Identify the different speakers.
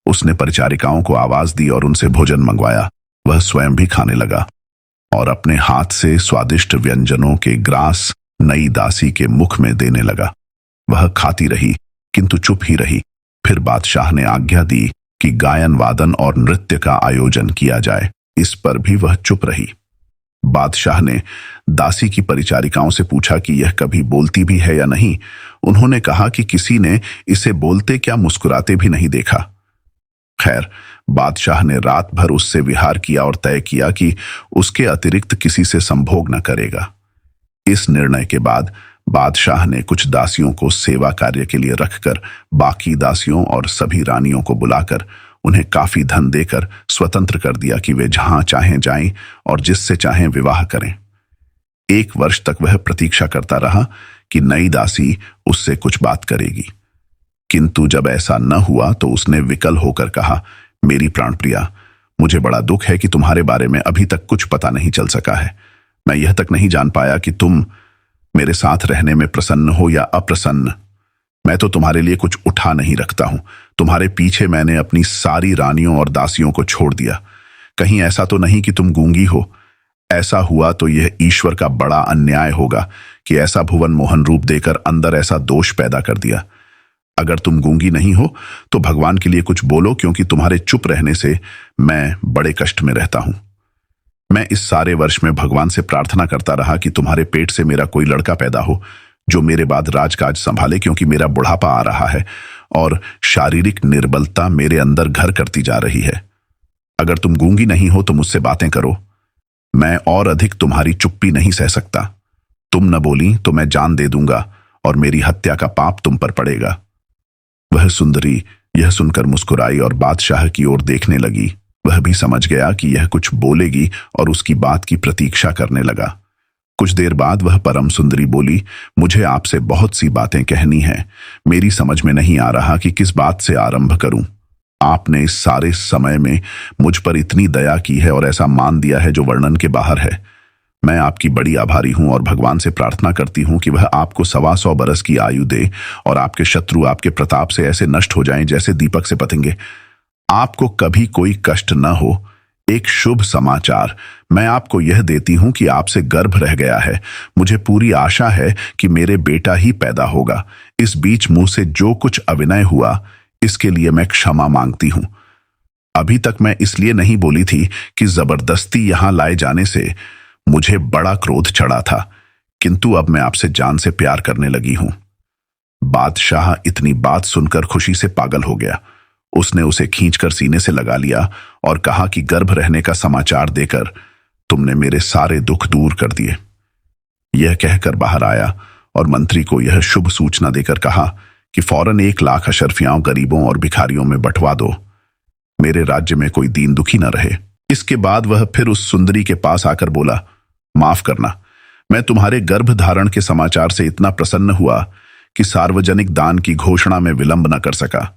Speaker 1: उसने परिचारिकाओं को आवाज दी और उनसे भोजन मंगवाया। वह स्वयं भी खाने लगा और अपने हाथ से स्वादिष्ट व्यंजनों के ग्रास नई दासी के मुख में देने लगा। वह खाती रही किंतु चुप ही रही। फिर बादशाह ने आज्ञा दी कि गायन वादन और नृत्य का आयोजन किया जाए। इस पर भी वह चुप रही। बादशाह ने दासी की परिचारिकाओं से पूछा कि यह कभी बोलती भी है या नहीं। उन्होंने कहा कि किसी ने इसे बोलते क्या मुस्कुराते भी नहीं देखा। खैर, बादशाह ने रात भर उससे विहार किया और तय किया कि उसके अतिरिक्त किसी से संभोग न करेगा। इस निर्णय के बाद बादशाह ने कुछ दासियों को सेवा कार्य के लिए रखकर बाकी दासियों और सभी रानियों को बुलाकर उन्हें काफी धन देकर स्वतंत्र कर दिया कि वे जहां चाहें जाएं और जिससे चाहें विवाह करें। 1 वर्ष तक वह प्रतीक्षा करता रहा कि नई दासी उससे कुछ बात करेगी, किंतु जब ऐसा न हुआ तो उसने विकल होकर कहा, मेरी प्राणप्रिया, मुझे बड़ा दुख है कि तुम्हारे बारे में अभी तक कुछ पता नहीं चल सका है। मैं यह तक नहीं जान पाया कि तुम मेरे साथ रहने में प्रसन्न हो या अप्रसन्न। मैं तो तुम्हारे लिए कुछ उठा नहीं रखता हूं। तुम्हारे पीछे मैंने अपनी सारी रानियों और दासियों को छोड़ दिया। कहीं ऐसा तो नहीं कि तुम गूंगी हो? ऐसा हुआ तो यह ईश्वर का बड़ा अन्याय होगा कि ऐसा भुवन मोहन रूप देकर अंदर ऐसा दोष पैदा कर दिया। अगर तुम गूंगी नहीं हो तो भगवान के लिए कुछ बोलो, क्योंकि तुम्हारे चुप रहने से मैं बड़े कष्ट में रहता हूं। मैं इस सारे वर्ष में भगवान से प्रार्थना करता रहा कि तुम्हारे पेट से मेरा कोई लड़का पैदा हो जो मेरे बाद राजकाज संभाले, क्योंकि मेरा बुढ़ापा आ रहा है और शारीरिक निर्बलता मेरे अंदर घर करती जा रही है। अगर तुम गूंगी नहीं हो तो मुझसे बातें करो। मैं और अधिक तुम्हारी चुप्पी नहीं सह सकता। तुम न बोली तो मैं जान दे दूंगा और मेरी हत्या का पाप तुम पर पड़ेगा। वह सुंदरी यह सुनकर मुस्कुराई और बादशाह की ओर देखने लगी। वह भी समझ गया कि यह कुछ बोलेगी और उसकी बात की प्रतीक्षा करने लगा। कुछ देर बाद वह परम सुंदरी बोली, मुझे आपसे बहुत सी बातें कहनी हैं। मेरी समझ में नहीं आ रहा कि किस बात से आरंभ करूं। आपने इस सारे समय में मुझ पर इतनी दया की है और ऐसा मान दिया है जो वर्णन के बाहर है। मैं आपकी बड़ी आभारी हूं और भगवान से प्रार्थना करती हूं कि वह आपको 125 बरस की आयु दे और आपके शत्रु आपके प्रताप से ऐसे नष्ट हो जाएं जैसे दीपक से पतंगे। आपको कभी कोई कष्ट न हो। एक शुभ समाचार मैं आपको यह देती हूं कि आपसे गर्भ रह गया है। मुझे पूरी आशा है कि मेरे बेटा ही पैदा होगा। इस बीच मुंह से जो कुछ अविनय हुआ इसके लिए मैं क्षमा मांगती हूं। अभी तक मैं इसलिए नहीं बोली थी कि जबरदस्ती यहां लाए जाने से मुझे बड़ा क्रोध चढ़ा था, किंतु अब मैं आपसे जान से प्यार करने लगी हूं। बादशाह इतनी बात सुनकर खुशी से पागल हो गया। उसने उसे खींचकर सीने से लगा लिया और कहा कि गर्भ रहने का समाचार देकर तुमने मेरे सारे दुख दूर कर दिए। यह कहकर बाहर आया और मंत्री को यह शुभ सूचना देकर कहा कि फौरन 1 लाख अशर्फियाओं, गरीबों और भिखारियों में बंटवा दो। मेरे राज्य में कोई दीन दुखी न रहे। इसके बाद वह फिर उस सुंदरी के पास आकर बोला, माफ करना, मैं तुम्हारे गर्भ धारण के समाचार से इतना प्रसन्न हुआ कि सार्वजनिक दान की घोषणा में विलंब न कर सका।